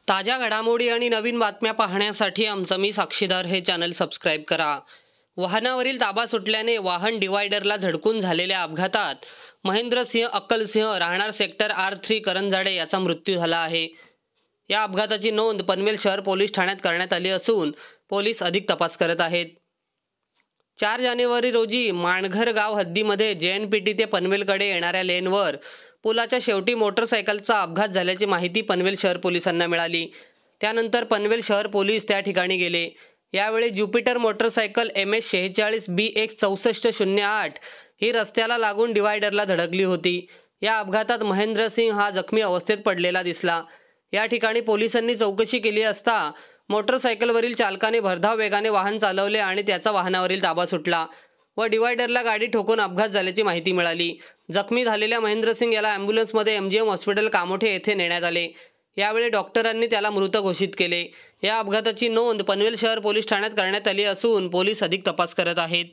ताज्या घडामोडी आणि नवीन बातम्या पाहण्यासाठी आमचं मी साक्षीदार हे चॅनल सबस्क्राईब करा. वाहनावरील ताबा सुटल्याने वाहन डिवायडरला धडकून झालेल्या अपघातात महेंद्रसिंह अक्कलसिंह राहणार सेक्टर R3 करंजाडे याचा मृत्यू झाला आहे. या अपघाताची नोंद पनवेल शहर पोलीस ठाण्यात करण्यात आली असून पोलीस अधिक तपास करत आहेत. 4 जानेवारी रोजी माणघर गाव हद्दीमध्ये JNPT ते पनवेलकडे येणाऱ्या लेनवर पुलाच्या शेवटी मोटरसायकलचा अपघात झाल्याची माहिती पनवेल शहर पोलिसांना मिळाली. त्यानंतर पनवेल शहर पोलीस त्या ठिकाणी गेले. यावेळी ज्युपिटर मोटरसायकल MS 46 BX 6408 ही रस्त्याला लागून डिवायडरला धडकली होती. या अपघातात महेंद्रसिंह हा जखमी अवस्थेत पडलेला दिसला. या ठिकाणी पोलिसांनी चौकशी केली असता मोटरसायकलवरील चालकाने भरधाव वेगाने वाहन चालवले आणि त्याचा वाहनावरील ताबा सुटला व डिवायडरला गाडी ठोकून अपघात झाल्याची माहिती मिळाली. जखमी झालेल्या महेंद्रसिंग याला ॲम्ब्युलन्समध्ये MGM हॉस्पिटल कामोठे येथे नेण्यात आले. यावेळी डॉक्टरांनी त्याला मृत घोषित केले. या अपघाताची नोंद पनवेल शहर पोलीस ठाण्यात करण्यात आली असून पोलीस अधिक तपास करत आहेत.